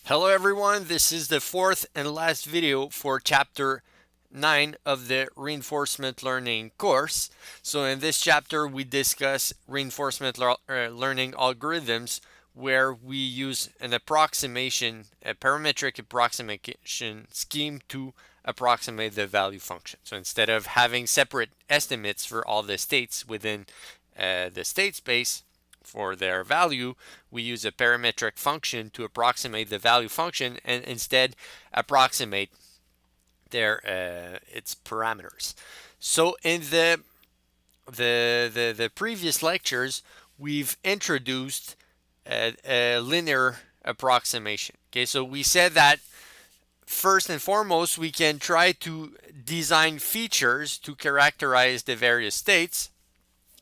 Hello everyone, this is the fourth and last video for chapter 9 of the reinforcement learning course. So in this chapter we discuss reinforcement learning algorithms where we use an approximation, a parametric approximation scheme to approximate the value function. So instead of having separate estimates for all the states within the state space, for their value, we use a parametric function to approximate the value function and instead approximate its parameters. So in the previous lectures, we've introduced a linear approximation. Okay, so we said that first and foremost, we can try to design features to characterize the various states.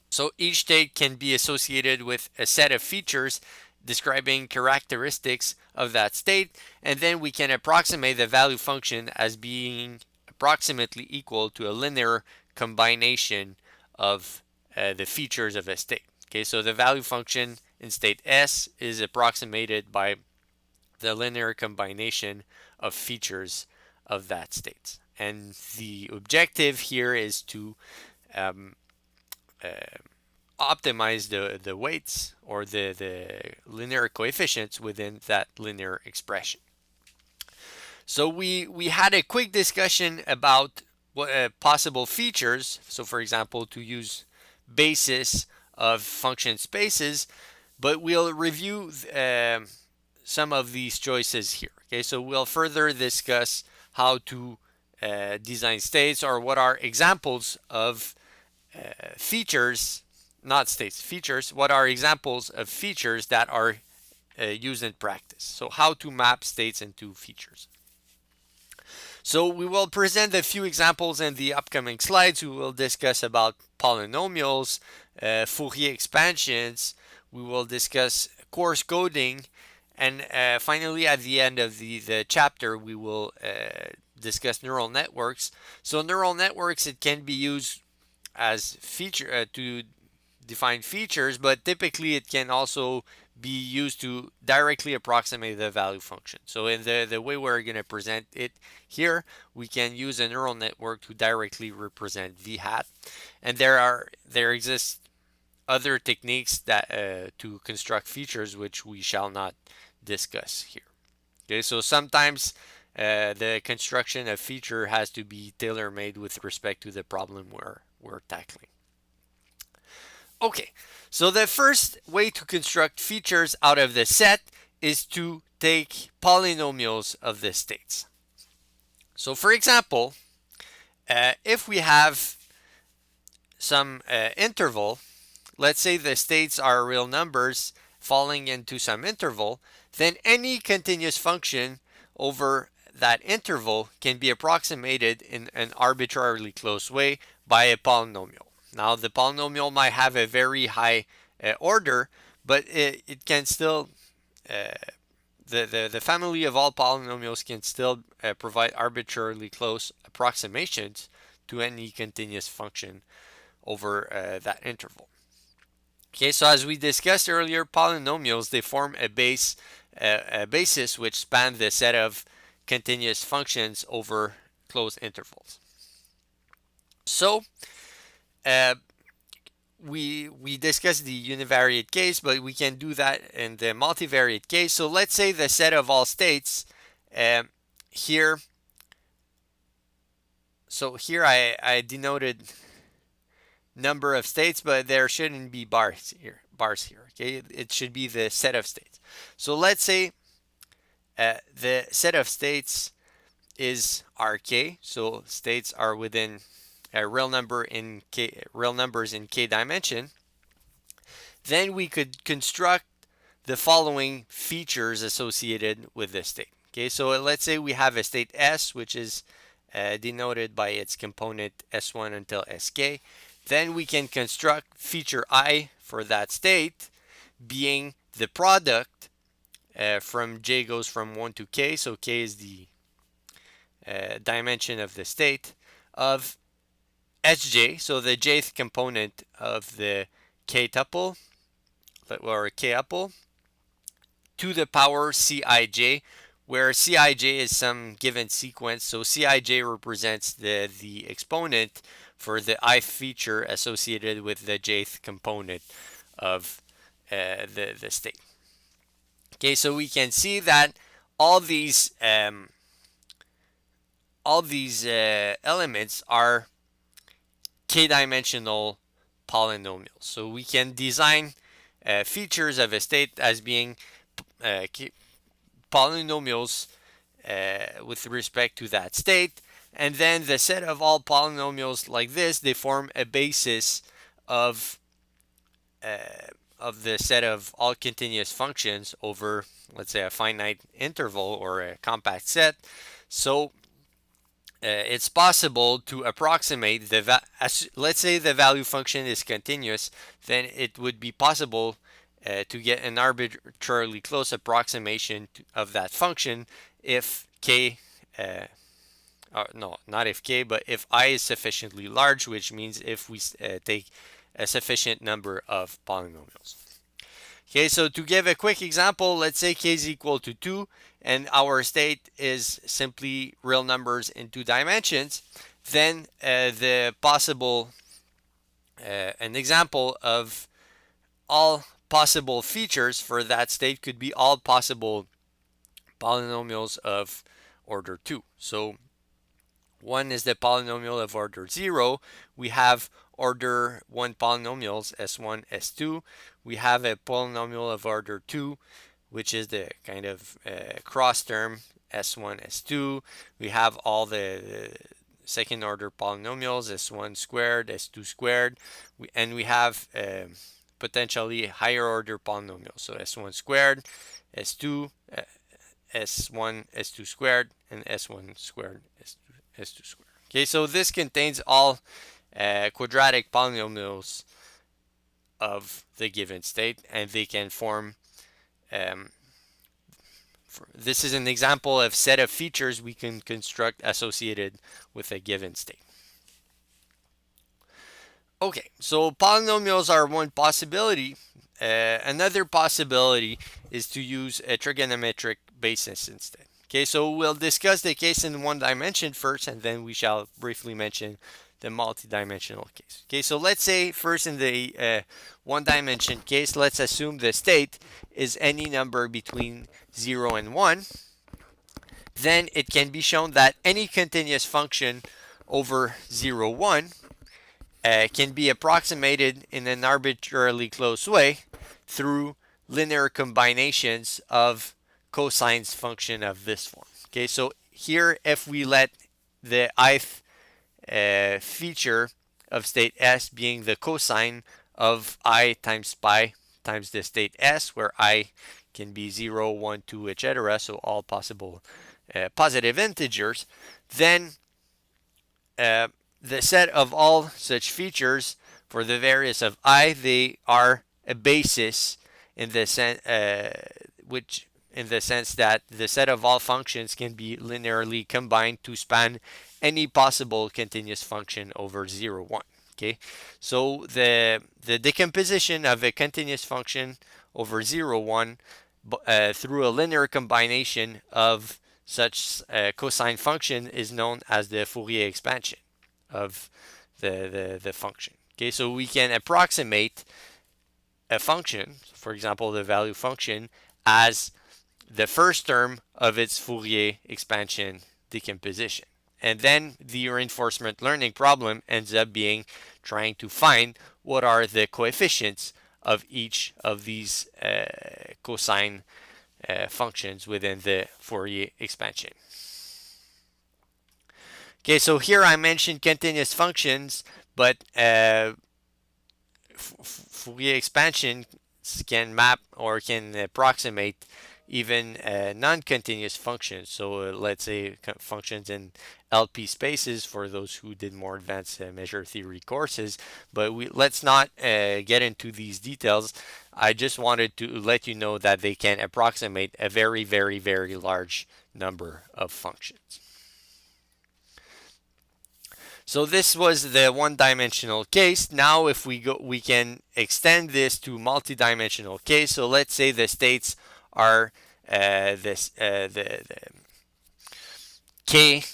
So each state can be associated with a set of features describing characteristics of that state, and then we can approximate the value function as being approximately equal to a linear combination of the features of a state. Okay, so the value function in state S is approximated by the linear combination of features of that state. And the objective here is to optimize the weights or the linear coefficients within that linear expression. So we had a quick discussion about what possible features. So for example, to use basis of function spaces, but we'll review some of these choices here. Okay, so we'll further discuss how to design states, or what are examples of features, not states, features. What are examples of features that are used in practice? So how to map states into features. So we will present a few examples in the upcoming slides. We will discuss about polynomials, Fourier expansions. We will discuss coarse coding, and finally at the end of the chapter we will discuss neural networks. So neural networks, it can be used as feature to define features, but typically it can also be used to directly approximate the value function. So in the way we're going to present it here, we can use a neural network to directly represent v hat, and there exist other techniques that to construct features which we shall not discuss here. Okay, so sometimes the construction of feature has to be tailor-made with respect to the problem we're tackling. Okay, so the first way to construct features out of the set is to take polynomials of the states. So for example, if we have some interval, let's say the states are real numbers falling into some interval, then any continuous function over that interval can be approximated in an arbitrarily close way by a polynomial. Now the polynomial might have a very high order, but it can still, the family of all polynomials can still provide arbitrarily close approximations to any continuous function over that interval. Okay, so as we discussed earlier, polynomials, they form a basis which span the set of continuous functions over closed intervals. So we discussed the univariate case, but we can do that in the multivariate case. So let's say the set of all states here. So here I denoted number of states, but there shouldn't be bars here. Okay, it should be the set of states. So let's say the set of states is Rk. So states are within a real number in k, real numbers in k dimension. Then we could construct the following features associated with this state. Okay, so let's say we have a state S, which is denoted by its component S1 until Sk. Then we can construct feature I for that state being the product from j goes from 1 to k, so k is the dimension of the state, of Sj, so the jth component of the k tuple, or k-uple, to the power Cij, where Cij is some given sequence. So Cij represents the exponent for the ith feature associated with the jth component of the state. Okay, so we can see that all these elements are k-dimensional polynomials. So we can design features of a state as being polynomials with respect to that state, and then the set of all polynomials like this, they form a basis of the set of all continuous functions over, let's say, a finite interval or a compact set. So it's possible to approximate let's say the value function is continuous, then it would be possible to get an arbitrarily close approximation of that function if k, no, not if k, but if I is sufficiently large, which means if we take a sufficient number of polynomials. Okay, so to give a quick example, let's say k is equal to 2 and our state is simply real numbers in 2 dimensions, then the possible, an example of all possible features for that state could be all possible polynomials of order 2. So one is the polynomial of order 0. We have order 1 polynomials, S1, S2. We have a polynomial of order 2, which is the kind of cross term, S1, S2. We have all the second order polynomials, S1 squared, S2 squared. And we have potentially higher order polynomials. So S1 squared, S2, S1, S2 squared, and S1 squared, S2 squared. Okay, so this contains all quadratic polynomials of the given state, and they can form, this is an example of set of features we can construct associated with a given state. Okay, so polynomials are one possibility. Another possibility is to use a trigonometric basis instead. Okay, so we'll discuss the case in one dimension first, and then we shall briefly mention the multidimensional case. Okay, so let's say first in the one dimension case, let's assume the state is any number between 0 and 1. Then it can be shown that any continuous function over 0, 1 can be approximated in an arbitrarily close way through linear combinations of cosines function of this form. Okay, so here if we let the ith feature of state S being the cosine of I times pi times the state S, where I can be 0, 1, 2, etc., so all possible positive integers, then the set of all such features for the various of I, they are a basis in the sense that the set of all functions can be linearly combined to span any possible continuous function over 0, 1. Okay, so the decomposition of a continuous function over 0, 1 through a linear combination of such cosine function is known as the Fourier expansion of the function. Okay, so we can approximate a function, for example, the value function, as the first term of its Fourier expansion decomposition. And then the reinforcement learning problem ends up being trying to find what are the coefficients of each of these cosine functions within the Fourier expansion. Okay, so here I mentioned continuous functions, but Fourier expansion can map or can approximate even non-continuous functions. So let's say functions in LP spaces for those who did more advanced measure theory courses. But let's not get into these details. I just wanted to let you know that they can approximate a very, very, very large number of functions. So this was the one-dimensional case. Now if we can extend this to multi-dimensional case. So let's say the states are the k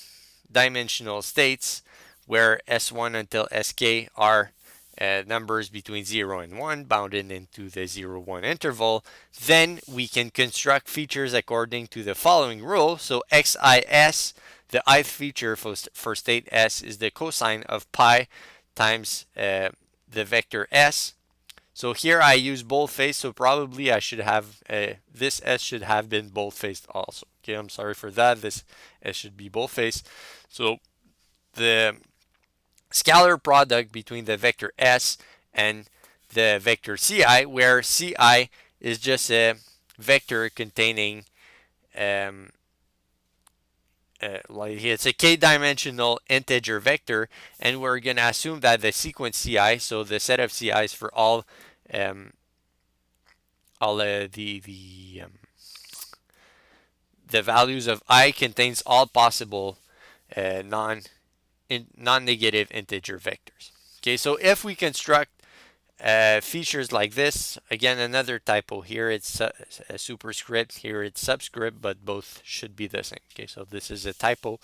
dimensional states where S1 until Sk are numbers between 0 and 1 bounded into the 0-1 interval, then we can construct features according to the following rule. So xis, the ith feature for state S, is the cosine of pi times the vector S. So here I use bold-faced, so probably I should have, this S should have been bold-faced also. Okay, I'm sorry for that. This S should be bold-faced. So the scalar product between the vector S and the vector Ci, where Ci is just a vector containing, like it's a k-dimensional integer vector, and we're going to assume that the sequence Ci, so the set of Ci's for all the values of I contains all possible non-negative integer vectors. Okay, so if we construct features like this, again, another typo here, it's a superscript, here it's subscript, but both should be the same. Okay, so this is a typo.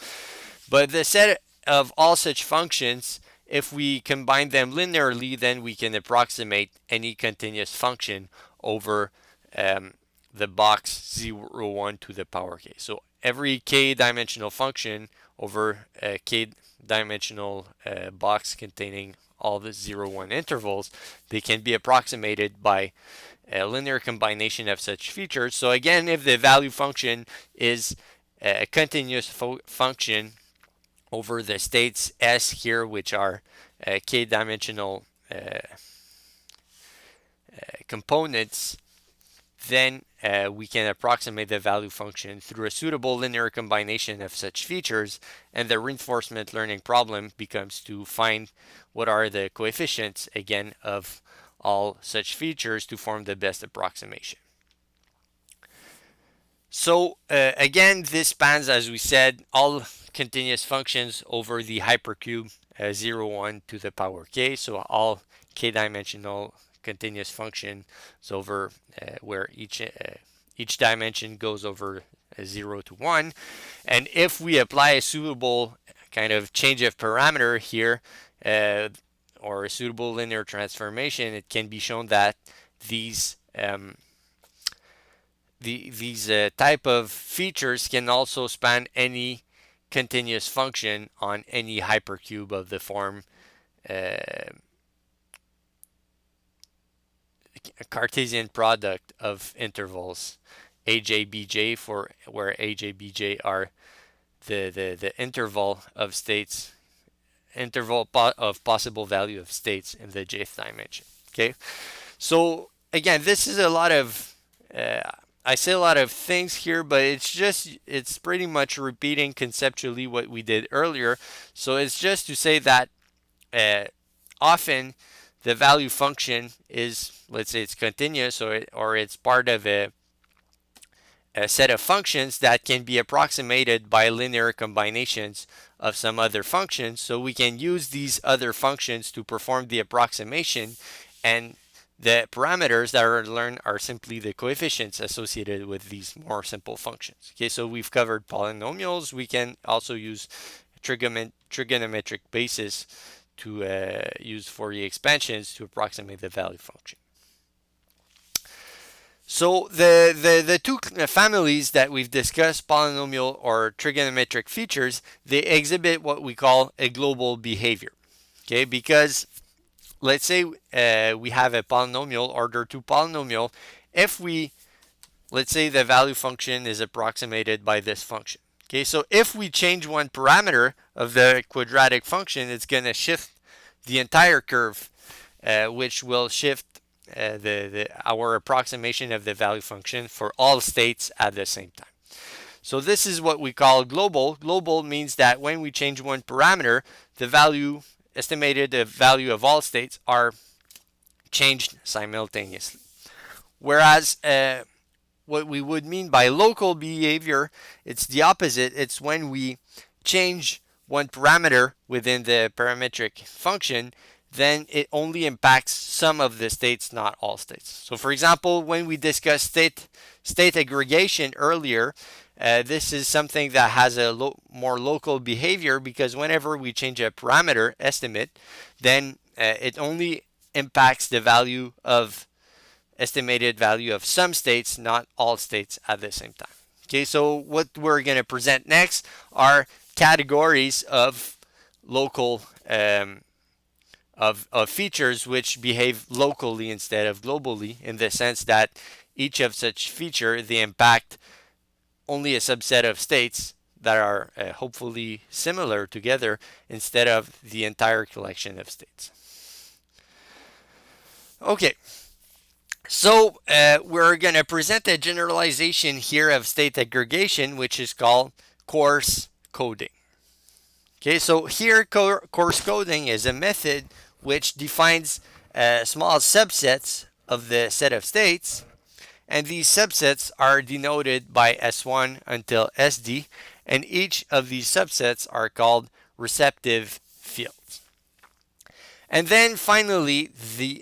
But the set of all such functions, if we combine them linearly, then we can approximate any continuous function over the box 0, 1 to the power k. So every k-dimensional function over a k-dimensional box containing all the 0, 1 intervals, they can be approximated by a linear combination of such features. So again, if the value function is a continuous function over the states S here, which are k-dimensional components, then we can approximate the value function through a suitable linear combination of such features, and the reinforcement learning problem becomes to find what are the coefficients, again, of all such features to form the best approximation. So again, this spans, as we said, all continuous functions over the hypercube 0, 1 to the power k, so all k-dimensional continuous function is over where each dimension goes over 0 to 1. And if we apply a suitable kind of change of parameter here, or a suitable linear transformation, it can be shown that these type of features can also span any continuous function on any hypercube of the form a Cartesian product of intervals aj, bj, for where aj, bj are the interval of states, of possible value of states in the jth dimension. Okay, so again, this is a lot of I say a lot of things here, but it's pretty much repeating conceptually what we did earlier. So it's just to say that often the value function is, let's say it's continuous, or it's part of a set of functions that can be approximated by linear combinations of some other functions. So we can use these other functions to perform the approximation, and the parameters that are learned are simply the coefficients associated with these more simple functions. Okay, so we've covered polynomials. We can also use trigonometric basis to use Fourier expansions to approximate the value function. So the two families that we've discussed, polynomial or trigonometric features, they exhibit what we call a global behavior. Okay, because let's say we have a polynomial, order 2 polynomial. If let's say the value function is approximated by this function. Okay, so if we change one parameter of the quadratic function, it's going to shift the entire curve, which will shift our approximation of the value function for all states at the same time. So this is what we call global. Global means that when we change one parameter, the value estimated, the value of all states are changed simultaneously. Whereas what we would mean by local behavior, it's the opposite. It's when we change one parameter within the parametric function, then it only impacts some of the states, not all states. So for example, when we discussed state aggregation earlier, this is something that has a more local behavior, because whenever we change a parameter estimate, then it only impacts the value of estimated value of some states, not all states at the same time. Okay, so what we're going to present next are categories of local of features which behave locally instead of globally, in the sense that each of such feature, they impact only a subset of states that are hopefully similar together instead of the entire collection of states. Okay, so we're going to present a generalization here of state aggregation, which is called coarse coding. Okay, so here coarse coding is a method which defines small subsets of the set of states, and these subsets are denoted by S1 until SD, and each of these subsets are called receptive fields. And then finally,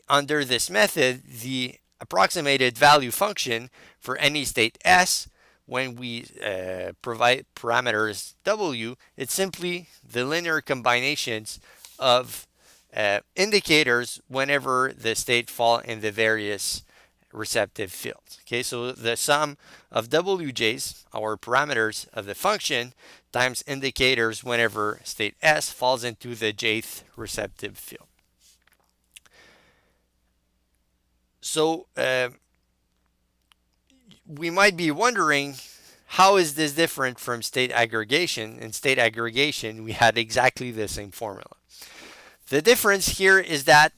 under this method, the approximated value function for any state S, when we provide parameters W, it's simply the linear combinations of indicators whenever the state fall in the various receptive fields. Okay, so the sum of WJs, our parameters of the function, times indicators whenever state S falls into the jth receptive field. So we might be wondering, how is this different from state aggregation? In state aggregation, we had exactly the same formula. The difference here is that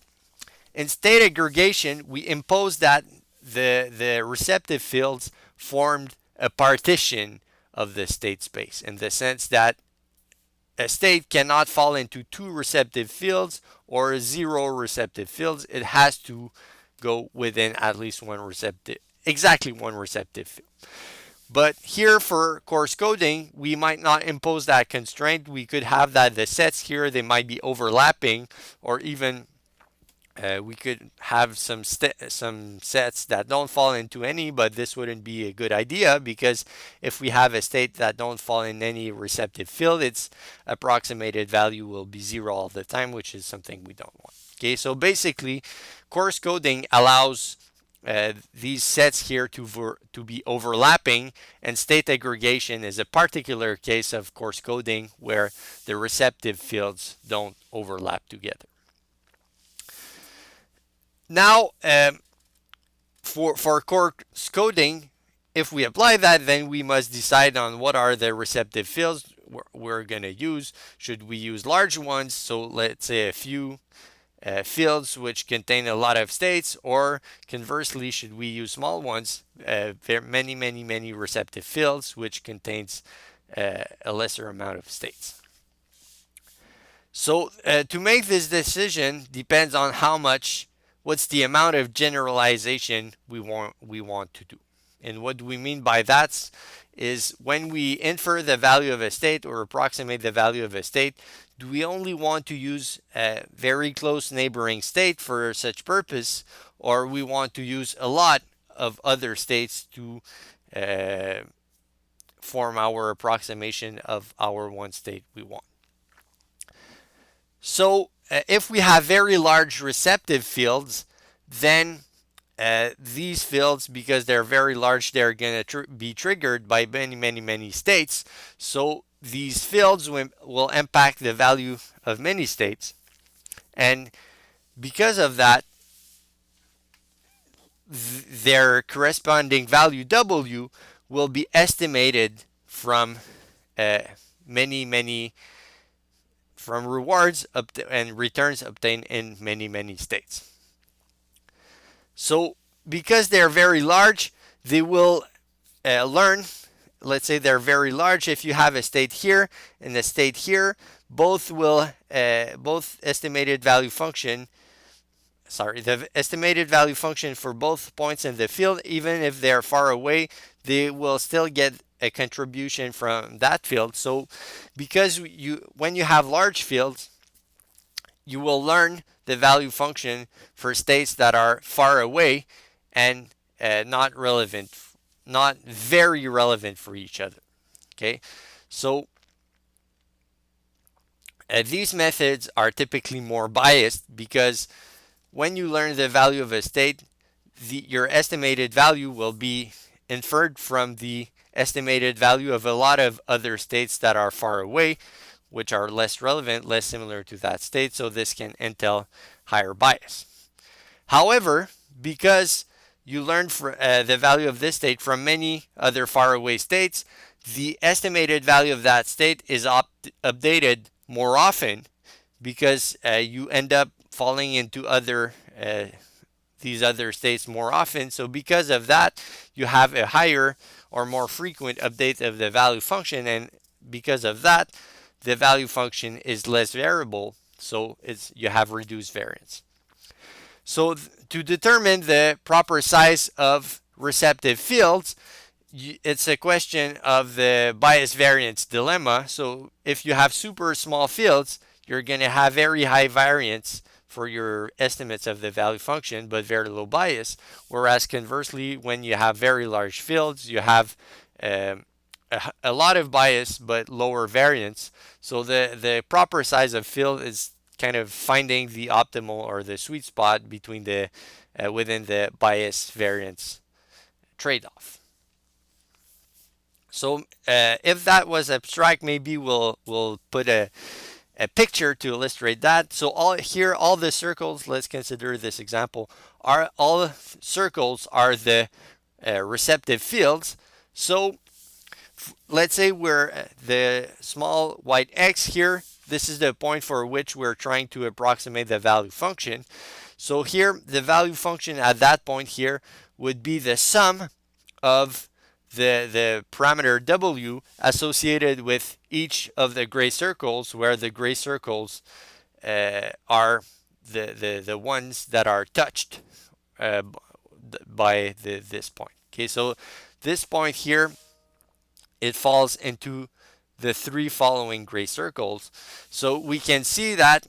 in state aggregation, we imposed that the receptive fields formed a partition of the state space, in the sense that a state cannot fall into two receptive fields or zero receptive fields. It has to go within at least one receptive, exactly one receptive field. But here for coarse coding, we might not impose that constraint. We could have that the sets here, they might be overlapping, or even we could have some sets that don't fall into any, but this wouldn't be a good idea, because if we have a state that don't fall in any receptive field, its approximated value will be 0 all the time, which is something we don't want. Okay, so basically, coarse coding allows these sets here to be overlapping, and state aggregation is a particular case of coarse coding where the receptive fields don't overlap together. Now, for coarse coding, if we apply that, then we must decide on what are the receptive fields we're going to use. Should we use large ones, so let's say a few fields which contain a lot of states, or conversely, should we use small ones, many receptive fields which contains a lesser amount of states? So to make this decision depends on what's the amount of generalization we want to do. And what we mean by that is, when we infer the value of a state or approximate the value of a state, do we only want to use a very close neighboring state for such purpose, or we want to use a lot of other states to form our approximation of our one state we want? So if we have very large receptive fields, then these fields, because they're very large, they're going to be triggered by many states. So these fields will impact the value of many states. And because of that, their corresponding value W will be estimated from from rewards and returns obtained in many states. So because they're very large, they will learn. Let's say they're very large. If you have a state here and a state here, both estimated value function, the estimated value function for both points in the field, even if they're far away, they will still get a contribution from that field. So because when you have large fields, you will learn the value function for states that are far away and not relevant, not very relevant for each other. Okay, so these methods are typically more biased because when you learn the value of a state, your estimated value will be inferred from the estimated value of a lot of other states that are far away, which are less relevant, less similar to that state, so this can entail higher bias. However, because you learned the value of this state from many other faraway states, the estimated value of that state is updated more often because you end up falling into these other states more often. So because of that, you have a higher or more frequent update of the value function, and because of that, the value function is less variable, so you have reduced variance. So to determine the proper size of receptive fields, it's a question of the bias variance dilemma. So if you have super small fields, you're going to have very high variance for your estimates of the value function, but very low bias. Whereas conversely, when you have very large fields, you have a lot of bias but lower variance. So the proper size of field is kind of finding the optimal or the sweet spot between the within the bias variance trade-off. So if that was abstract, maybe we'll put a picture to illustrate that. So all the circles, let's consider this example, all circles are the receptive fields. So let's say we're the small white x here. This is the point for which we're trying to approximate the value function. So here, the value function at that point here would be the sum of the parameter w associated with each of the gray circles, where the gray circles are the ones that are touched by this point. Okay, so this point here, it falls into the three following gray circles. So we can see that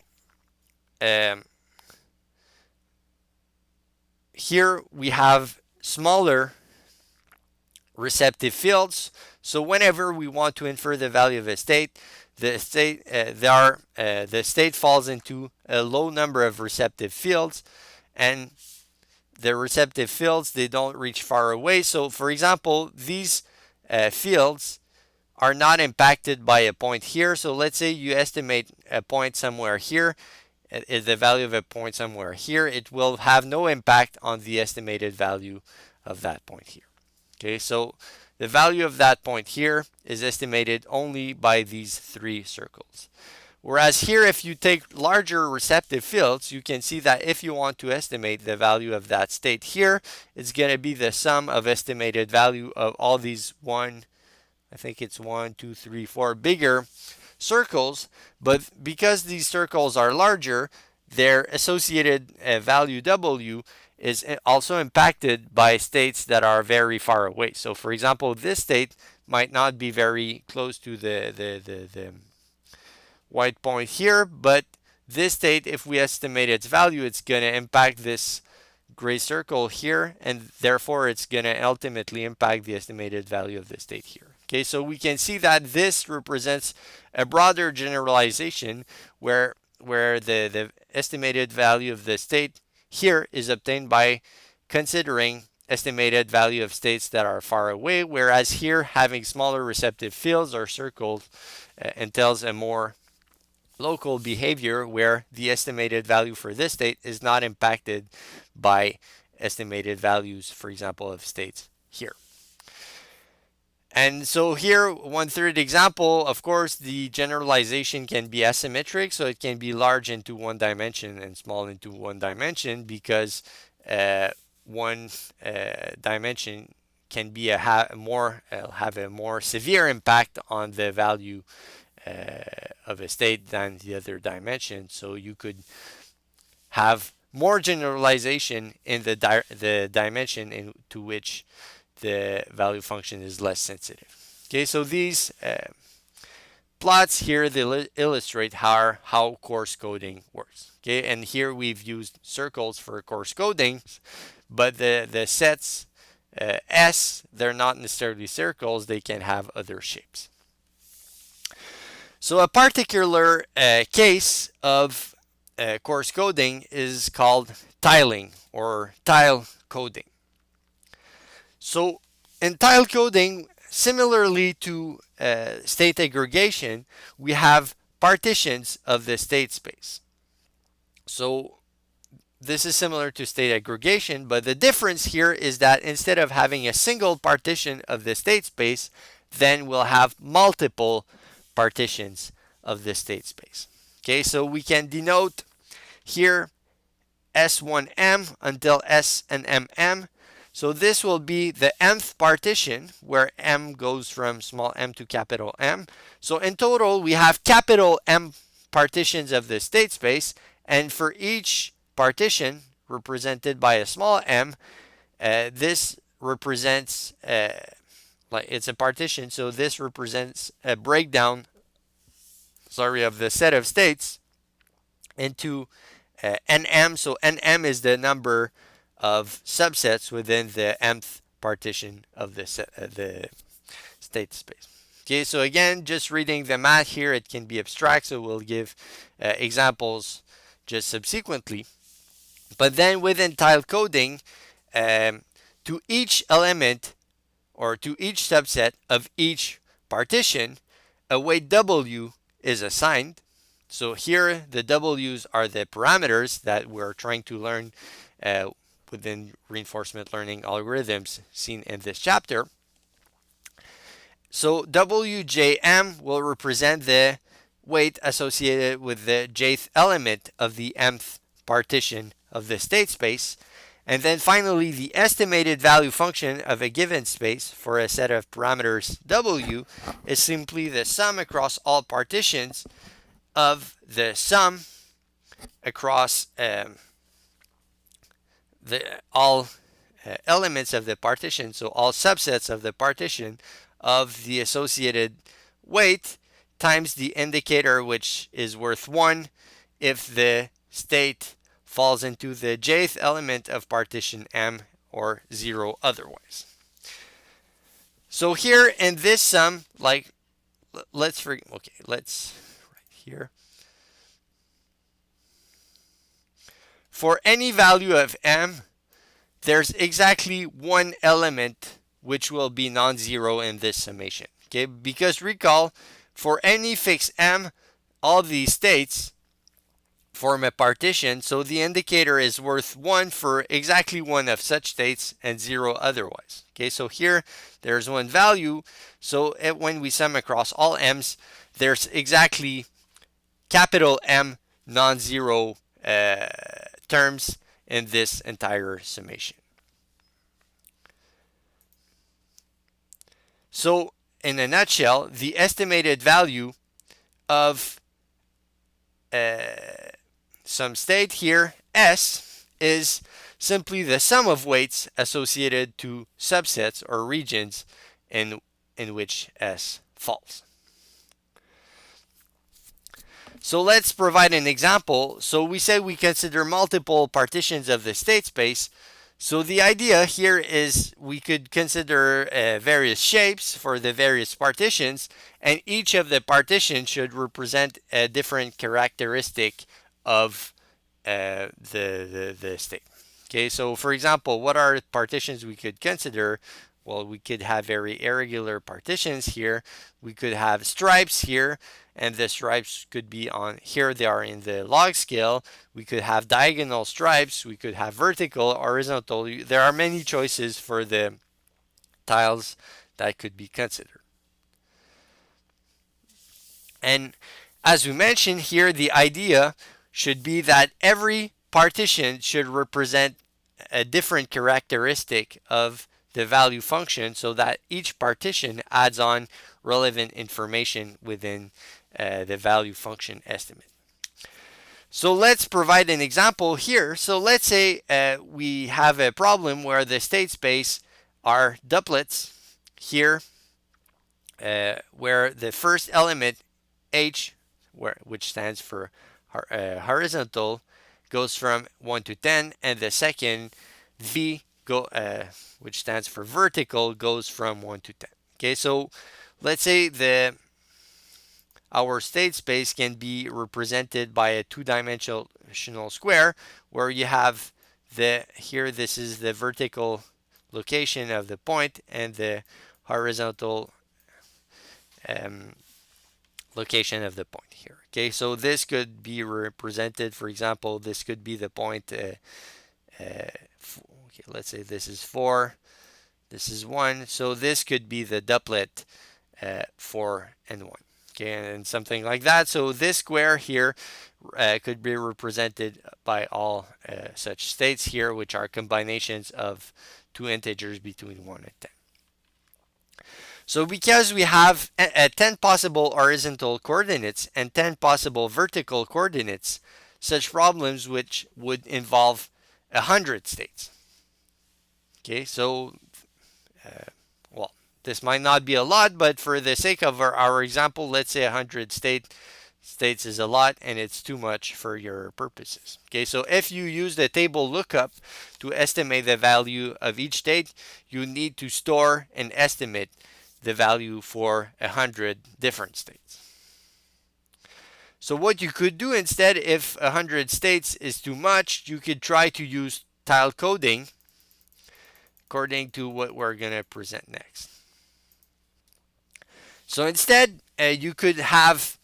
here we have smaller receptive fields. So whenever we want to infer the value of a state, the state falls into a low number of receptive fields, and the receptive fields, they don't reach far away. So for example, these fields are not impacted by a point here. So let's say you estimate a point somewhere here, the value of a point somewhere here, it will have no impact on the estimated value of that point here. Okay, so the value of that point here is estimated only by these three circles. Whereas here, if you take larger receptive fields, you can see that if you want to estimate the value of that state here, it's going to be the sum of estimated value of all these I think it's 1, 2, 3, 4 bigger circles. But because these circles are larger, their associated value w is also impacted by states that are very far away. So for example, this state might not be very close to the white point here, but this state, if we estimate its value, it's going to impact this gray circle here, and therefore it's going to ultimately impact the estimated value of the state here. Okay, so we can see that this represents a broader generalization where the estimated value of the state here is obtained by considering estimated value of states that are far away, whereas here having smaller receptive fields or circles entails a more local behavior where the estimated value for this state is not impacted by estimated values, for example, of states here. And so here, one third example, of course, the generalization can be asymmetric, so it can be large into one dimension and small into one dimension, because one dimension can be have a more severe impact on the value of a state than the other dimension. So you could have more generalization in the dimension into which the value function is less sensitive. Okay, so these plots here, they illustrate how coarse coding works. Okay, and here we've used circles for coarse coding, but the sets S, they're not necessarily circles, they can have other shapes. So a particular case of coarse coding is called tiling or tile coding. So in tile coding, similarly to state aggregation, we have partitions of the state space. So this is similar to state aggregation, but the difference here is that instead of having a single partition of the state space, then we'll have multiple partitions of the state space. Okay, so we can denote here S1M until S and MM. So this will be the mth partition where M goes from small m to capital M. So in total, we have capital M partitions of the state space, and for each partition represented by a small m, this represents like it's a partition, so this represents a breakdown of the set of states into nm. So nm is the number of subsets within the mth partition of the state space. Okay, so again, just reading the math here, it can be abstract, so we'll give examples just subsequently. But then within tile coding, to each element or to each subset of each partition, a weight W is assigned. So here the W's are the parameters that we're trying to learn within reinforcement learning algorithms seen in this chapter. So WJM will represent the weight associated with the jth element of the mth partition of the state space. And then finally, the estimated value function of a given space for a set of parameters W is simply the sum across all partitions of the sum across all elements of the partition, so all subsets of the partition of the associated weight times the indicator, which is worth 1 if the state falls into the jth element of partition M or 0 otherwise. So here in this sum, like let's write here. For any value of M, there's exactly one element which will be non-zero in this summation. Okay, because recall, for any fixed M, all these states form a partition, so the indicator is worth 1 for exactly one of such states and 0 otherwise. Okay, so here there's one value, so when we sum across all m's, there's exactly capital M non-zero terms in this entire summation. So in a nutshell, the estimated value of some state here, S, is simply the sum of weights associated to subsets or regions in which S falls. So let's provide an example. So we say we consider multiple partitions of the state space. So the idea here is we could consider various shapes for the various partitions, and each of the partitions should represent a different characteristic of the state. Okay, so for example, what are partitions we could consider? Well, we could have very irregular partitions here. We could have stripes here, and the stripes could be on here. They are in the log scale. We could have diagonal stripes. We could have vertical, horizontal. There are many choices for the tiles that could be considered. And as we mentioned here, the idea should be that every partition should represent a different characteristic of the value function, so that each partition adds on relevant information within the value function estimate. So let's provide an example here. So let's say we have a problem where the state space are doublets here, where the first element H, which stands for horizontal, goes from 1 to 10, and the second V, which stands for vertical, goes from 1 to 10. Okay, so let's say our state space can be represented by a two-dimensional square where you have here this is the vertical location of the point and the horizontal location of the point here. Okay, so this could be represented, for example, this could be the point, okay, let's say this is 4, this is 1, so this could be the doublet 4 and 1. Okay, and something like that. So this square here could be represented by all such states here, which are combinations of two integers between 1 and 10. So because we have 10 possible horizontal coordinates and 10 possible vertical coordinates, such problems which would involve 100 states. Okay, so well, this might not be a lot, but for the sake of our example, let's say 100 states is a lot and it's too much for your purposes. Okay, so if you use the table lookup to estimate the value of each state, you need to store and estimate the value for 100 different states. So what you could do instead, if 100 states is too much, you could try to use tile coding according to what we're going to present next. So instead, you could have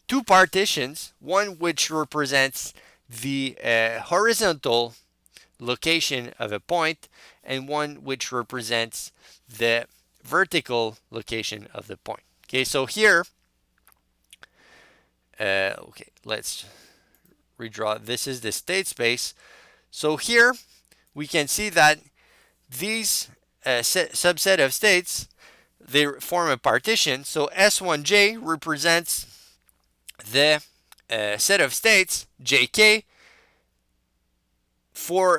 two partitions, one which represents the horizontal location of a point and one which represents the vertical location of the point. Okay, so here, okay, let's redraw. This is the state space. So here we can see that these subset of states, they form a partition. So S1J represents the set of states JK for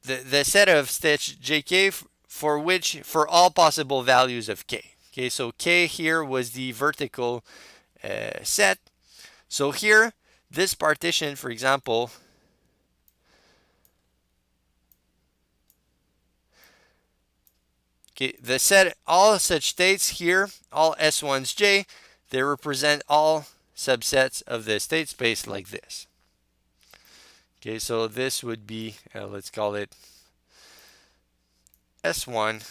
the set of states JK for all possible values of K. Okay, so K here was the vertical set. So here, this partition, for example, okay, the set, all such states here, all S1s J, they represent all subsets of the state space like this. Okay, so this would be, let's call it S1,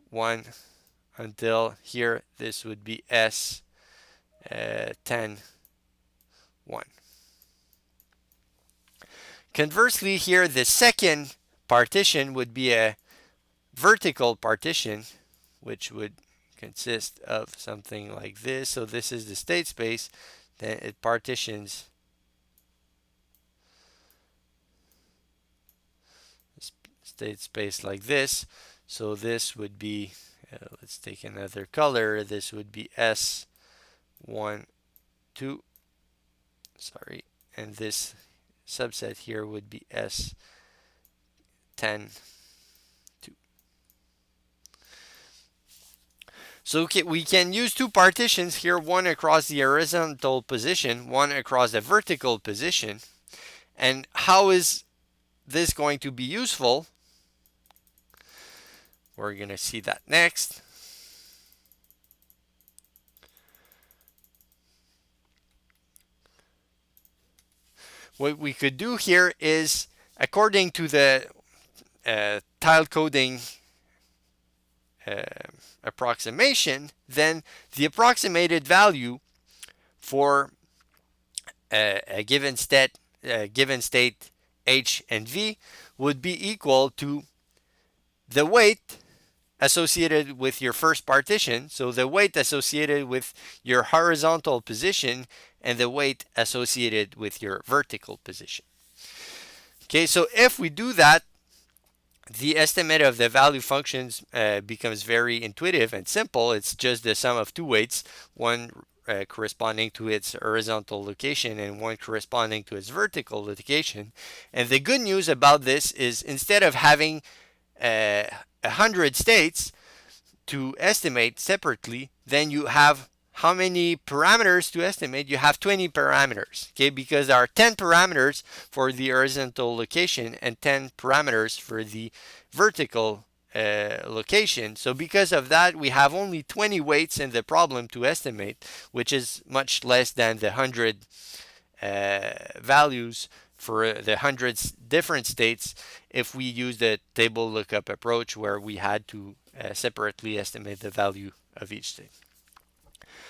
1, until here, this would be S 10, 1. Conversely, here, the second partition would be a vertical partition, which would consist of something like this. So this is the state space, then it partitions state space like this. So this would be, let's take another color, this would be S1, 2, sorry, and this subset here would be S10, 2. So okay, we can use two partitions here, one across the horizontal position, one across the vertical position. And how is this going to be useful? We're going to see that next. What we could do here is, according to the tile coding approximation, then the approximated value for a given state H and V would be equal to the weight associated with your first partition, so the weight associated with your horizontal position and the weight associated with your vertical position. Okay, so if we do that, the estimate of the value functions becomes very intuitive and simple. It's just the sum of two weights, one corresponding to its horizontal location and one corresponding to its vertical location. And the good news about this is, instead of having 100 states to estimate separately, then you have how many parameters to estimate? You have 20 parameters, okay, because there are 10 parameters for the horizontal location and 10 parameters for the vertical location. So because of that, we have only 20 weights in the problem to estimate, which is much less than the 100 values for the 100 different states if we use the table lookup approach where we had to separately estimate the value of each state.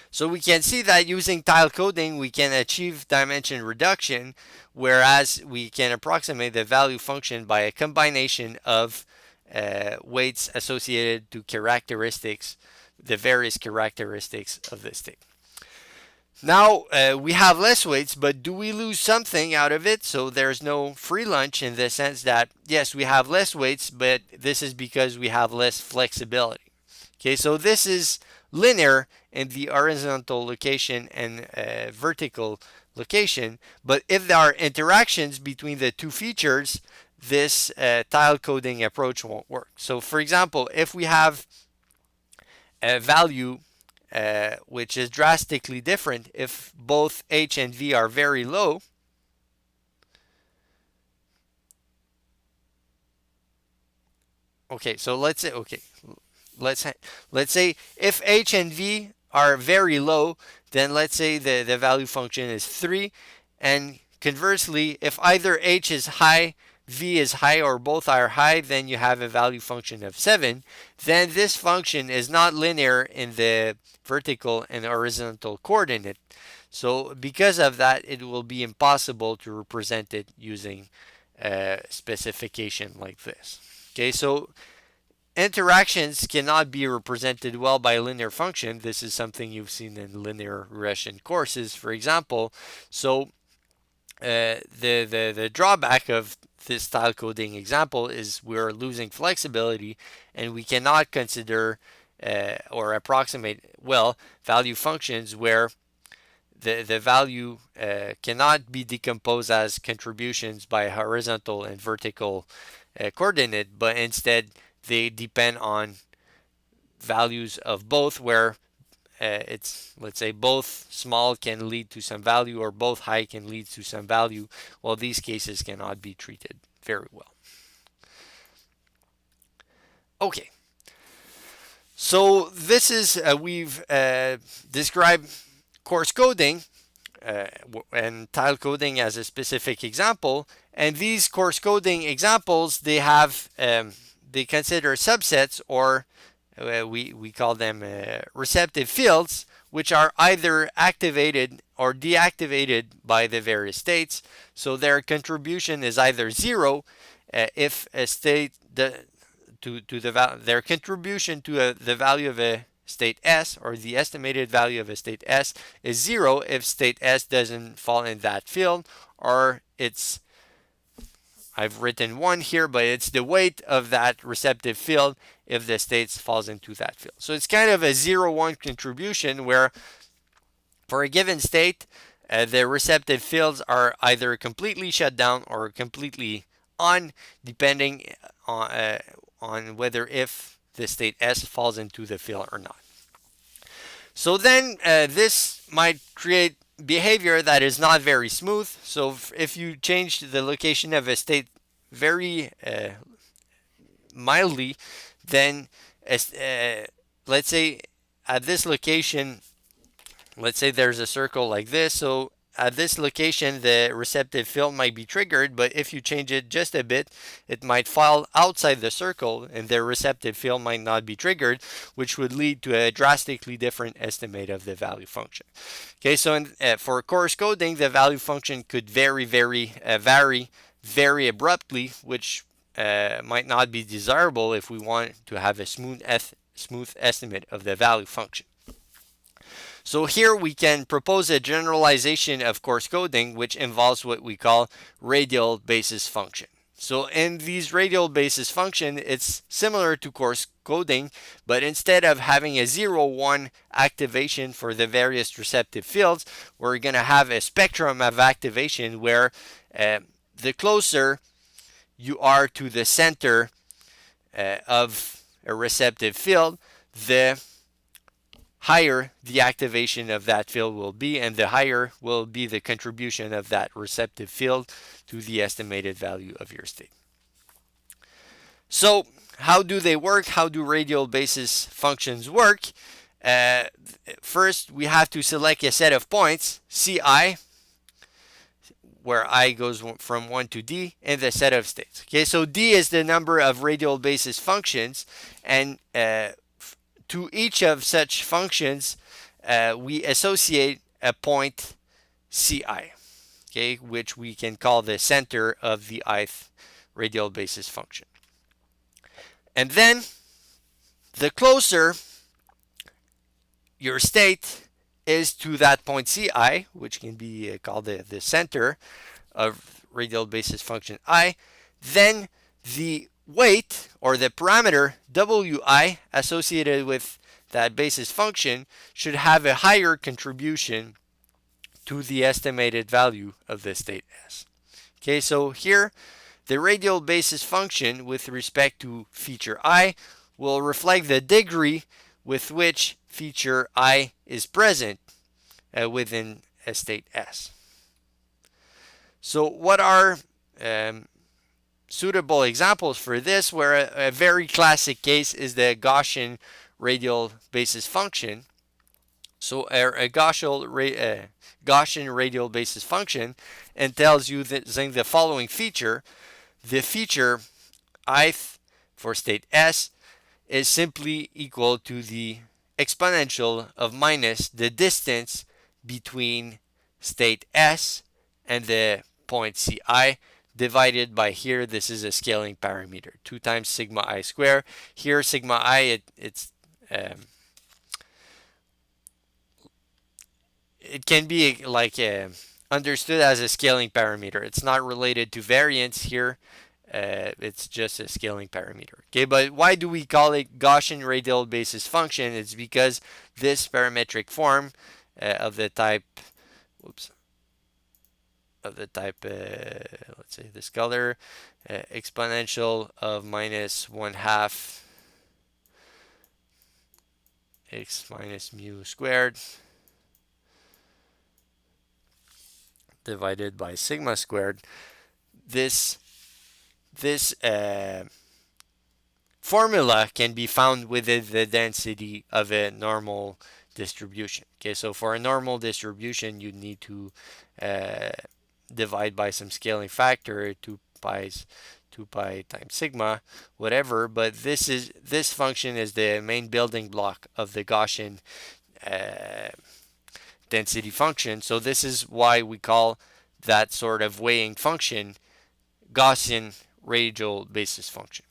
So we can see that using tile coding, we can achieve dimension reduction, whereas we can approximate the value function by a combination of weights associated to characteristics, the various characteristics of the state. Now we have less weights, but do we lose something out of it? So there's no free lunch in the sense that, yes, we have less weights, but this is because we have less flexibility. Okay, so this is linear in the horizontal location and vertical location, but if there are interactions between the two features, this tile coding approach won't work. So for example, if we have a value which is drastically different, if both h and v are very low, okay, so let's say if h and v are very low, then let's say the value function is 3, and conversely, if either h is high, v is high, or both are high, then you have a value function of 7. Then this function is not linear in the vertical and horizontal coordinate. So because of that, it will be impossible to represent it using a specification like this. Okay, so interactions cannot be represented well by a linear function. This is something you've seen in linear regression courses, for example. So the drawback of this tile coding example is we're losing flexibility, and we cannot consider or approximate well value functions where the value cannot be decomposed as contributions by horizontal and vertical coordinate, but instead they depend on values of both, where it's, let's say, both small can lead to some value or both high can lead to some value. Well, these cases cannot be treated very well. Okay, so this is we've described coarse coding and tile coding as a specific example, and these coarse coding examples, they have they consider subsets, or we call them receptive fields, which are either activated or deactivated by the various states. So their contribution is either 0 if a state their contribution to the value of a state S, or the estimated value of a state S, is 0 if state S doesn't fall in that field, or it's, I've written 1 here, but it's the weight of that receptive field if the state falls into that field. So it's kind of a 0-1 contribution where for a given state, the receptive fields are either completely shut down or completely on, depending on whether if the state S falls into the field or not. So then this might create behavior that is not very smooth. So if you change the location of a state very mildly, then let's say at this location, let's say there's a circle like this. So at this location, the receptive field might be triggered, but if you change it just a bit, it might fall outside the circle and the receptive field might not be triggered, which would lead to a drastically different estimate of the value function. Okay, so for coarse coding, the value function could vary very abruptly, which might not be desirable if we want to have a smooth estimate of the value function. So here we can propose a generalization of coarse coding, which involves what we call radial basis function. So in these radial basis function, it's similar to coarse coding, but instead of having a 0-1 activation for the various receptive fields, we're going to have a spectrum of activation where the closer you are to the center of a receptive field, the higher the activation of that field will be, and the higher will be the contribution of that receptive field to the estimated value of your state. So how do they work? How do radial basis functions work? First, we have to select a set of points, Ci, where I goes from 1 to D, in the set of states. Okay, so D is the number of radial basis functions, and to each of such functions, we associate a point Ci, okay, which we can call the center of the ith radial basis function. And then, the closer your state is to that point Ci, which can be called the center of radial basis function I, then the weight or the parameter Wi associated with that basis function should have a higher contribution to the estimated value of the state S. Okay, so here the radial basis function with respect to feature I will reflect the degree with which feature I is present within a state S. So what are suitable examples for this, where a very classic case is the Gaussian radial basis function. So a Gaussian radial basis function entails using the following feature. The feature ith for state S is simply equal to the exponential of minus the distance between state S and the point Ci divided by, here this is a scaling parameter, 2 times sigma I squared. Here sigma I, it can be like understood as a scaling parameter. It's not related to variance here. It's just a scaling parameter. Okay, but why do we call it Gaussian radial basis function? It's because this parametric form of the type, let's say this color, exponential of minus 1/2 x minus mu squared divided by sigma squared. This formula can be found within the density of a normal distribution. Okay, so for a normal distribution, you need to divide by some scaling factor, 2 pi times sigma, whatever. But this function is the main building block of the Gaussian density function. So this is why we call that sort of weighing function Gaussian radial basis function.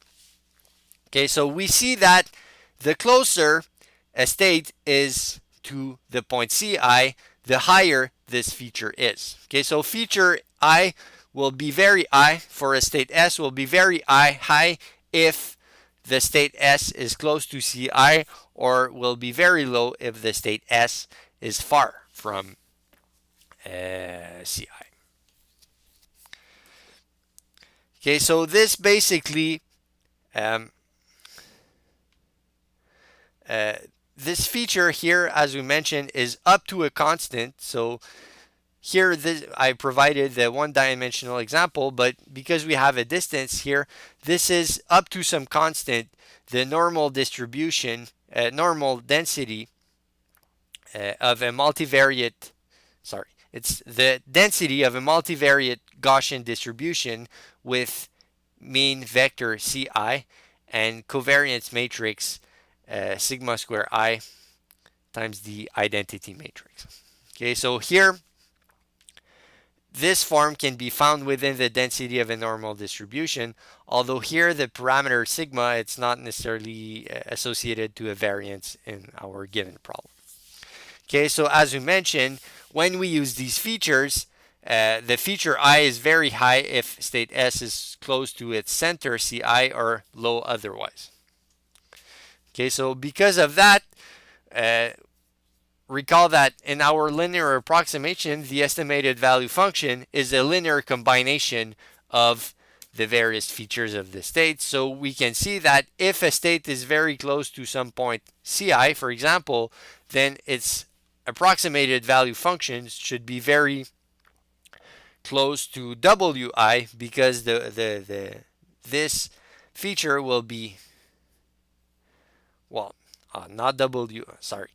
Okay, so we see that the closer a state is to the point Ci, the higher this feature is. Okay, so feature I will be very high for a state S, will be very high if the state S is close to Ci, or will be very low if the state S is far from Ci. Okay, so this basically, this feature here, as we mentioned, is up to a constant. So here I provided the one-dimensional example, but because we have a distance here, this is up to some constant, the normal distribution, normal density of a multivariate, it's the density of a multivariate Gaussian distribution with mean vector Ci and covariance matrix sigma square I times the identity matrix. Okay, so here this form can be found within the density of a normal distribution, although here the parameter sigma, it's not necessarily associated to a variance in our given problem. Okay, so as we mentioned, when we use these features, the feature I is very high if state S is close to its center Ci or low otherwise. Okay, so because of that, recall that in our linear approximation, the estimated value function is a linear combination of the various features of the state. So we can see that if a state is very close to some point Ci, for example, then its approximated value functions should be very close to wi, because this feature will be, well, not w, sorry,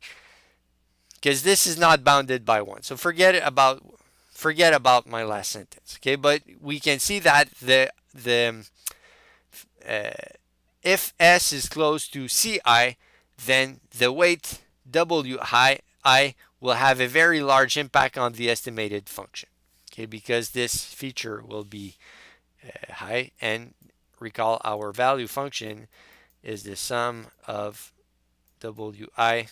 because this is not bounded by 1. So forget about my last sentence. Okay, but we can see that uh, if s is close to ci, then the weight wi will have a very large impact on the estimated function. Okay, because this feature will be high, and recall our value function is the sum of wi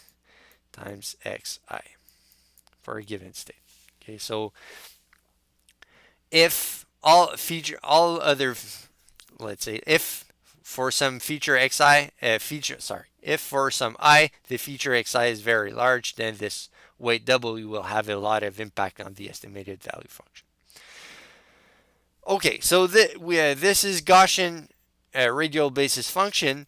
times xi for a given state. Okay, so if let's say if for some feature xi, if for some I the feature xi is very large, then this weight w will have a lot of impact on the estimated value function. Okay, so this is Gaussian radial basis function.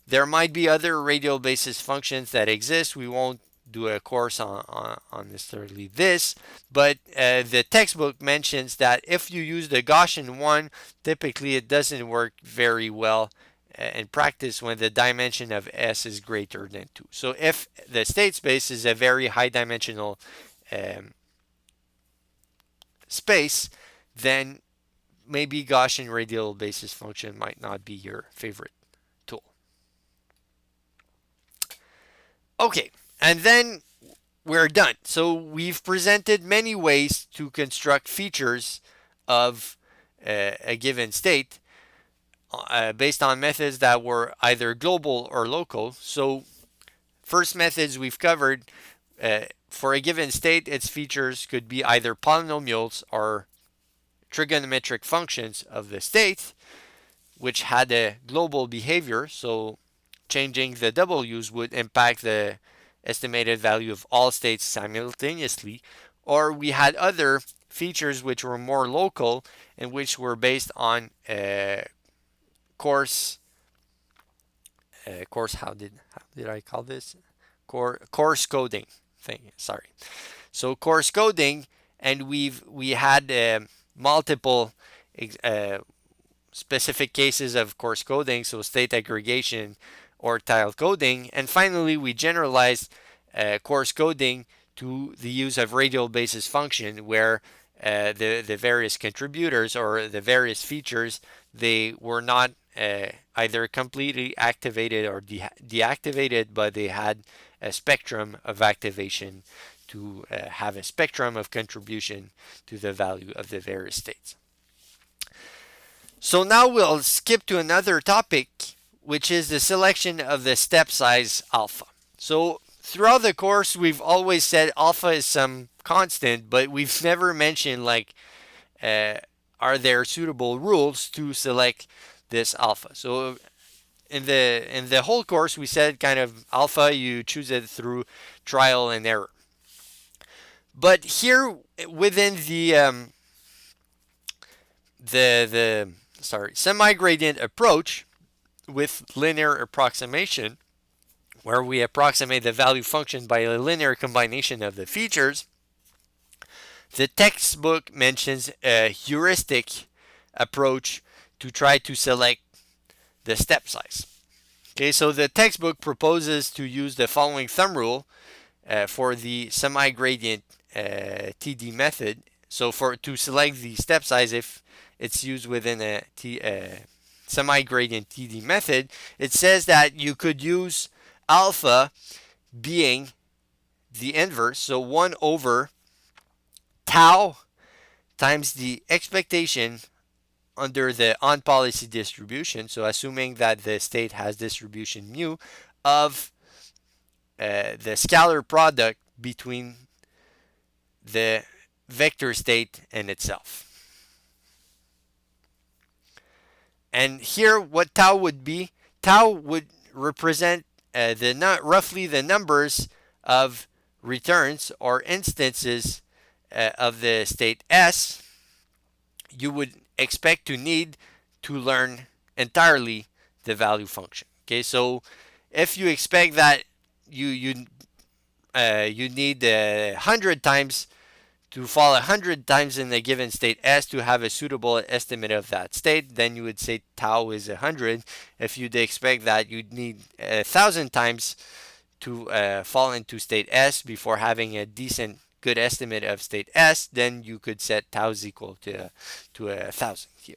There might be other radial basis functions that exist. We won't do a course on necessarily this, but the textbook mentions that if you use the Gaussian one, typically it doesn't work very well in practice when the dimension of S is greater than 2. So if the state space is a very high dimensional space, then maybe Gaussian radial basis function might not be your favorite tool. Okay, and then we're done. So we've presented many ways to construct features of a given state based on methods that were either global or local. So first methods we've covered, for a given state, its features could be either polynomials or trigonometric functions of the state, which had a global behavior. So changing the w's would impact the estimated value of all states simultaneously. Or we had other features which were more local and which were based on coarse, how did I call this? Coarse coding thing. Sorry. So coarse coding, and we had multiple specific cases of coarse coding, so state aggregation or tile coding, and finally we generalized coarse coding to the use of radial basis function, where the various contributors or the various features, they were not either completely activated or deactivated, but they had a spectrum of activation to have a spectrum of contribution to the value of the various states. So now we'll skip to another topic, which is the selection of the step size alpha. So throughout the course, we've always said alpha is some constant, but we've never mentioned are there suitable rules to select this alpha. So in the whole course, we said kind of alpha, you choose it through trial and error. But here within the semi-gradient approach with linear approximation, where we approximate the value function by a linear combination of the features, the textbook mentions a heuristic approach to try to select the step size. Okay, so the textbook proposes to use the following thumb rule for the semi-gradient TD method. So to select the step size, if it's used within a semi-gradient TD method, it says that you could use alpha being the inverse, so 1 over tau times the expectation under the on-policy distribution, so assuming that the state has distribution mu, of the scalar product between the vector state and itself. And here what tau would be, tau would represent roughly the numbers of returns or instances of the state S you would expect to need to learn entirely the value function. Okay, so if you expect that you you need 100 times to fall 100 times in a given state S to have a suitable estimate of that state. Then you would say tau is 100. If you'd expect that you'd need 1,000 times to fall into state S before having a decent good estimate of state S, then you could set tau is equal to 1,000 here.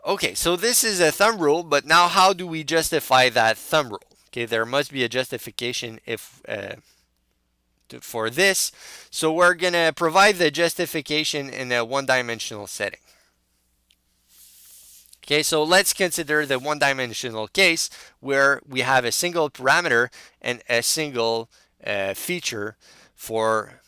Okay, so this is a thumb rule, but now how do we justify that thumb rule? Okay, there must be a justification for this. So we're going to provide the justification in a one-dimensional setting. Okay, so let's consider the one-dimensional case where we have a single parameter and a single feature for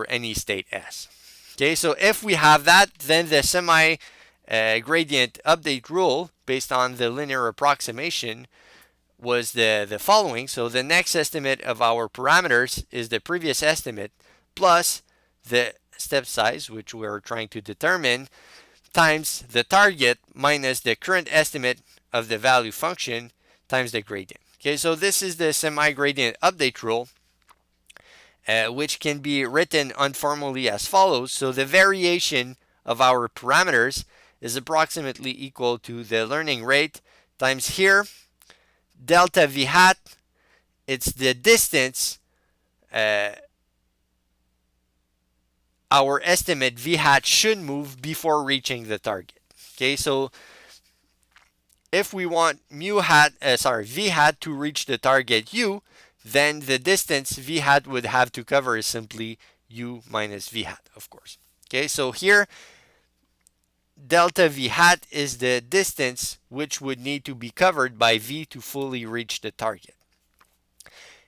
any state S. Okay, so if we have that, then the semi-gradient update rule based on the linear approximation was the following. So the next estimate of our parameters is the previous estimate plus the step size, which we're trying to determine, times the target minus the current estimate of the value function times the gradient. Okay, so this is the semi-gradient update rule, which can be written informally as follows. So the variation of our parameters is approximately equal to the learning rate times here delta v hat. It's the distance our estimate v hat should move before reaching the target. Okay, so if we want v hat to reach the target u, then the distance v hat would have to cover is simply u minus v hat, of course. Okay, so here delta v hat is the distance which would need to be covered by v to fully reach the target.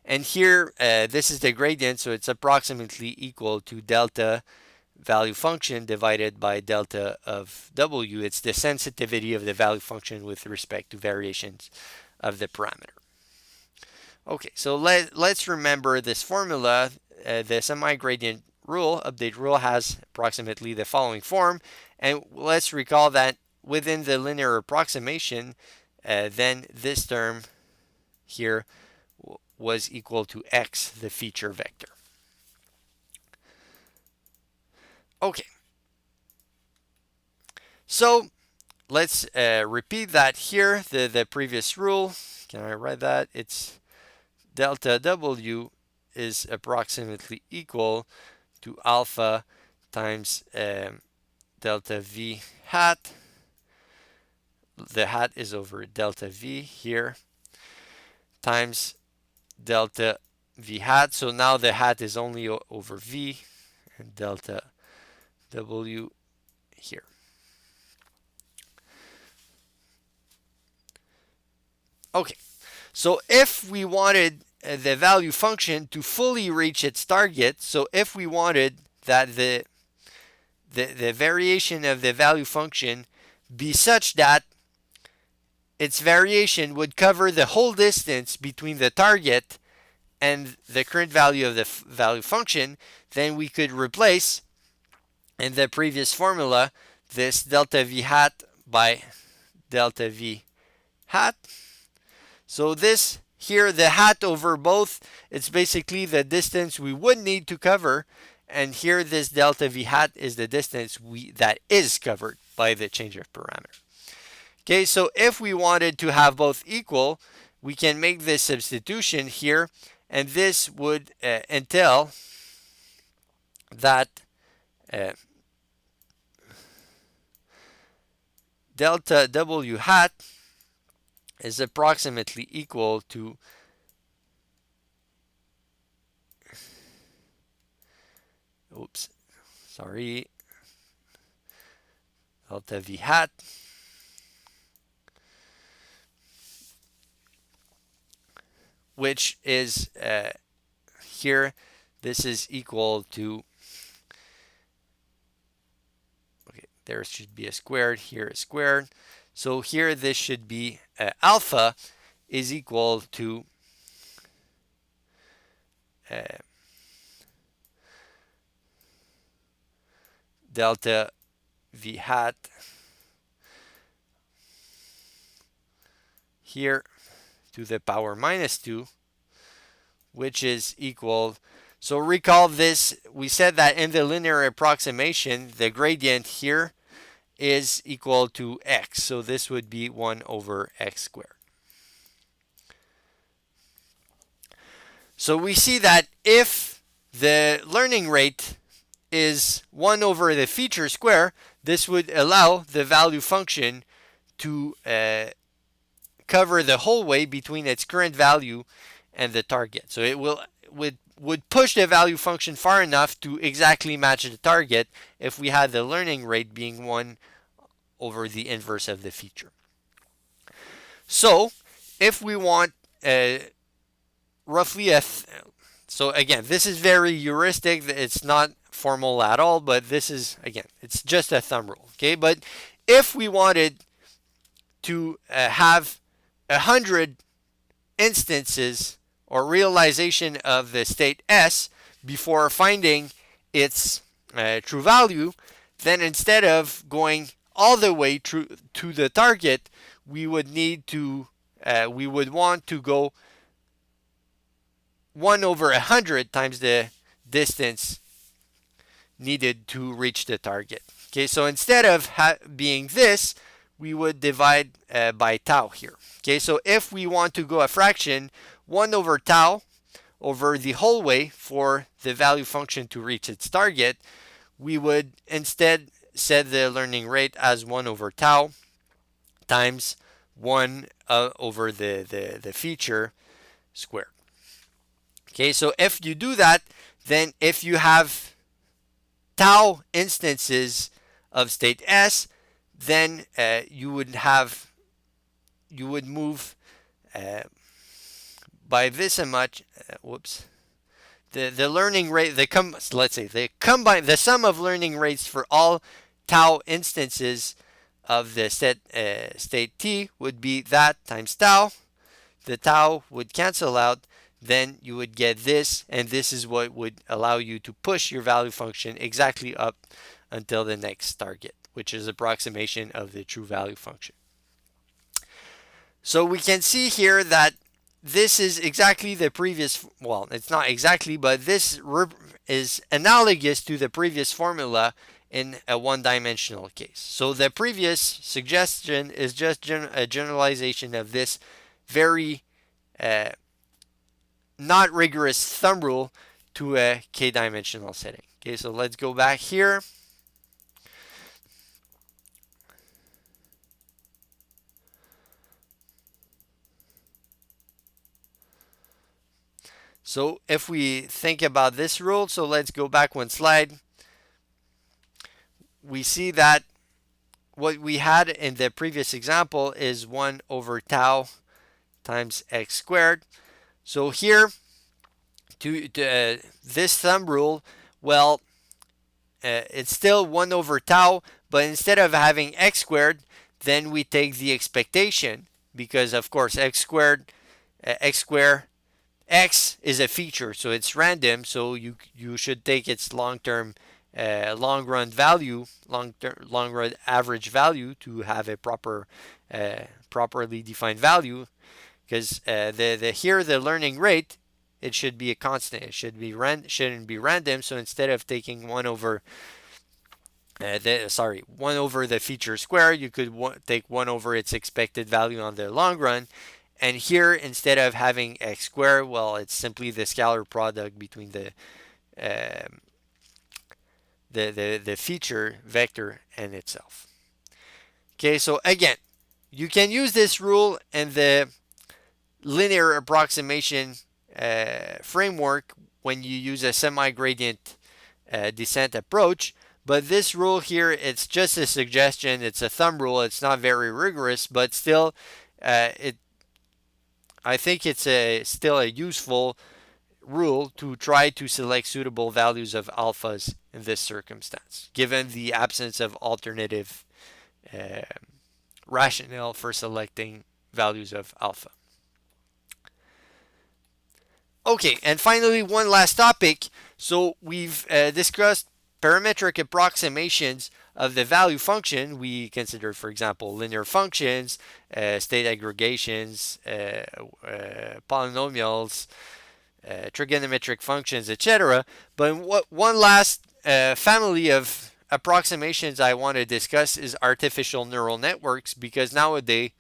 And here, this is the gradient, so it's approximately equal to delta value function divided by delta of w. It's the sensitivity of the value function with respect to variations of the parameter. Okay, so let's remember this formula. The semi-gradient rule, update rule, has approximately the following form. And let's recall that within the linear approximation, then this term here was equal to x, the feature vector. Okay. So let's repeat that here, the previous rule. Can I write that? It's delta w is approximately equal to alpha times delta v hat. The hat is over delta v here times delta v hat. So now the hat is only over v and delta w here. Okay, so if we wanted the value function to fully reach its target, so if we wanted that the variation of the value function be such that its variation would cover the whole distance between the target and the current value of the value function, then we could replace in the previous formula this delta v hat by delta v hat. So this here, the hat over both, it's basically the distance we would need to cover, and here this delta v hat is the distance that is covered by the change of parameter. Okay, so if we wanted to have both equal, we can make this substitution here, and this would entail that delta w hat is approximately equal to delta v hat which is here, this is equal to, okay, there should be a squared, here a squared. So here this should be alpha is equal to delta v hat here to the power minus 2, which is equal. So recall this, we said that in the linear approximation, the gradient here is equal to x. So this would be 1 over x squared. So we see that if the learning rate is 1 over the feature square, this would allow the value function to cover the whole way between its current value and the target. So it would push the value function far enough to exactly match the target if we had the learning rate being 1 over the inverse of the feature. So if we want roughly so again, this is very heuristic, it's not formal at all, but this is, again, it's just a thumb rule, okay? But if we wanted to have 100 instances or realization of the state S before finding its true value, then instead of going all the way to the target, we would want to go 1 over 100 times the distance needed to reach the target. Okay, so instead of being this, we would divide by tau here. Okay, so if we want to go a fraction, 1 over tau over the whole way for the value function to reach its target, we would instead set the learning rate as 1 over tau times 1 over the feature squared. Okay, so if you do that, then if you have tau instances of state S, then you would move by this much. The learning rate, the sum of learning rates for all tau instances of the state T would be that times tau. The tau would cancel out. Then you would get this, and this is what would allow you to push your value function exactly up until the next target, which is approximation of the true value function. So we can see here that this is exactly the previous, well, it's not exactly, but this is analogous to the previous formula in a one-dimensional case. So the previous suggestion is just a generalization of this very not rigorous thumb rule to a k-dimensional setting. Okay, so let's go back here. So if we think about this rule, so let's go back one slide. We see that what we had in the previous example is 1 over tau times x squared. So here, this thumb rule, well, it's still 1 over tau, but instead of having x squared, then we take the expectation, because of course x squared, x is a feature, so it's random, so you should take its long-term, long-run value, long-run average value to have a properly defined value. Because here the learning rate, it should be a constant. It shouldn't be random. So instead of taking 1 over 1 over the feature square, you could take 1 over its expected value on the long run. And here, instead of having x squared, well, it's simply the scalar product between the feature vector and itself. Okay, so again, you can use this rule in the linear approximation framework when you use a semi-gradient descent approach, but this rule here, it's just a suggestion, it's a thumb rule, it's not very rigorous, but still I think it's still a useful rule to try to select suitable values of alphas in this circumstance, given the absence of alternative rationale for selecting values of alpha. Okay, and finally, one last topic. So we've discussed parametric approximations of the value function. We considered, for example, linear functions, state aggregations, polynomials, trigonometric functions, etc. But one last family of approximations I want to discuss is artificial neural networks, because nowadays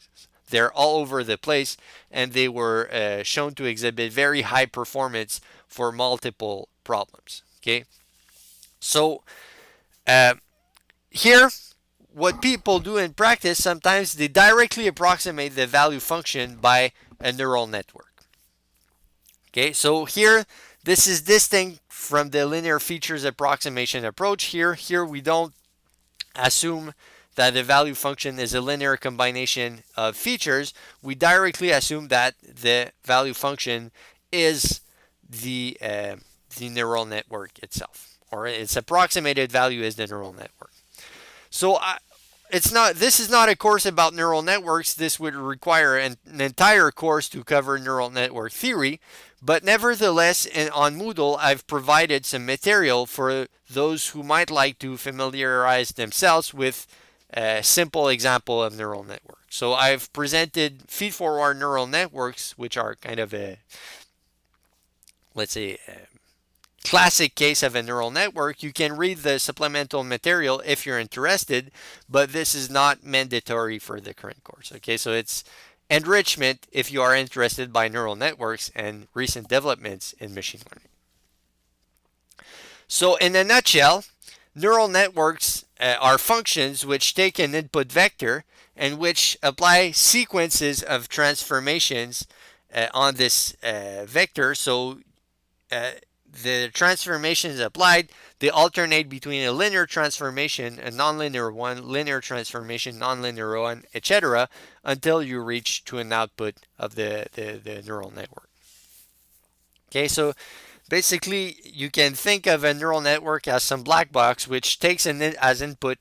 they're all over the place and they were shown to exhibit very high performance for multiple problems. Okay, so here, what people do in practice, sometimes they directly approximate the value function by a neural network. Okay, so here, this is distinct from the linear features approximation approach. Here we don't assume that the value function is a linear combination of features. We directly assume that the value function is the neural network itself, or its approximated value is the neural network. So this is not a course about neural networks. This would require an entire course to cover neural network theory. But nevertheless, on Moodle, I've provided some material for those who might like to familiarize themselves with a simple example of neural network. So I've presented feed-forward neural networks, which are kind of a, let's say, classic case of a neural network. You can read the supplemental material if you're interested, but this is not mandatory for the current course. Okay, so it's enrichment if you are interested by neural networks and recent developments in machine learning. So in a nutshell, neural networks are functions which take an input vector and which apply sequences of transformations on this vector. So the transformations applied, they alternate between a linear transformation, a nonlinear one, linear transformation, nonlinear one, etc., until you reach to an output of the neural network. Okay, so basically you can think of a neural network as some black box which takes as input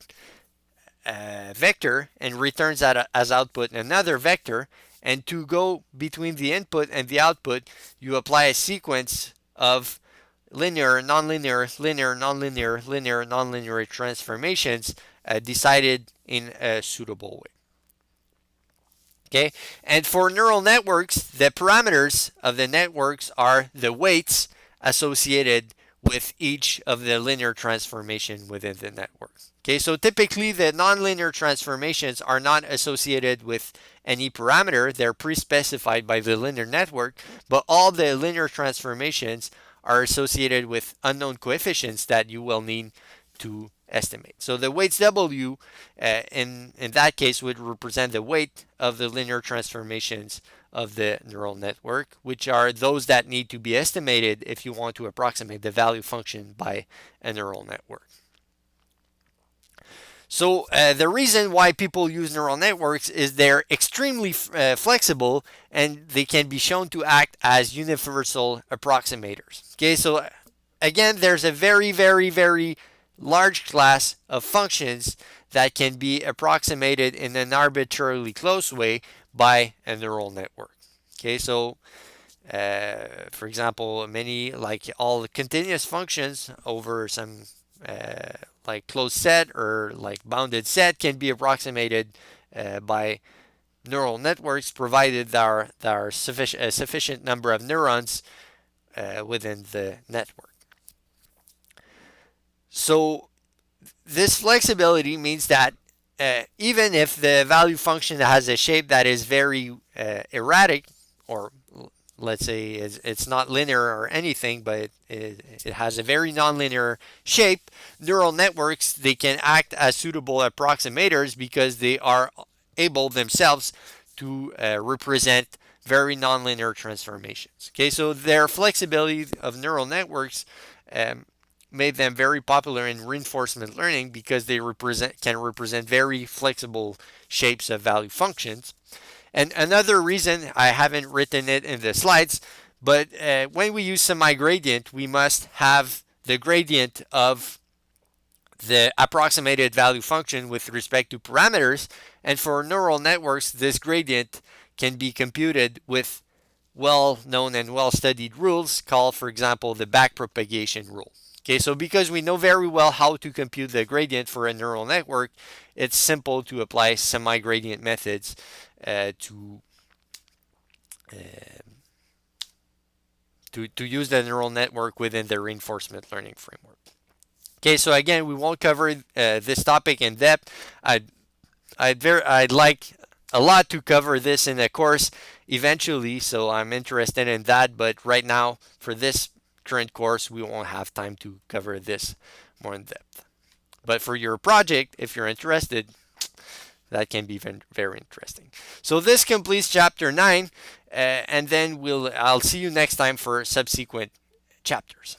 vector and returns as output another vector, and to go between the input and the output, you apply a sequence of linear, nonlinear, linear, nonlinear, linear, nonlinear transformations decided in a suitable way. Okay, and for neural networks, the parameters of the networks are the weights associated with each of the linear transformation within the network. Okay, so typically the nonlinear transformations are not associated with any parameter. They're pre-specified by the linear network, but all the linear transformations are associated with unknown coefficients that you will need to estimate. So the weights W in that case would represent the weight of the linear transformations of the neural network, which are those that need to be estimated if you want to approximate the value function by a neural network. So the reason why people use neural networks is they're extremely flexible, and they can be shown to act as universal approximators. Okay, so again, there's a very, very, very large class of functions that can be approximated in an arbitrarily close way by a neural network. Okay, so for example, many, like all continuous functions over some like closed set or like bounded set can be approximated by neural networks, provided there are a sufficient number of neurons within the network. So this flexibility means that even if the value function has a shape that is very erratic, or let's say it's not linear or anything, but it has a very nonlinear shape, neural networks, they can act as suitable approximators because they are able themselves to represent very nonlinear transformations. Okay, so their flexibility of neural networks made them very popular in reinforcement learning because they can represent very flexible shapes of value functions. And another reason, I haven't written it in the slides, but when we use semi-gradient, we must have the gradient of the approximated value function with respect to parameters. And for neural networks, this gradient can be computed with well-known and well-studied rules called, for example, the backpropagation rule. Okay, so because we know very well how to compute the gradient for a neural network, it's simple to apply semi-gradient methods to to use the neural network within the reinforcement learning framework. Okay, so again, we won't cover this topic in depth. I'd like a lot to cover this in a course eventually, so I'm interested in that. But right now, for this current course, we won't have time to cover this more in depth. But for your project, if you're interested, that can be very interesting. So this completes chapter 9, and then I'll see you next time for subsequent chapters.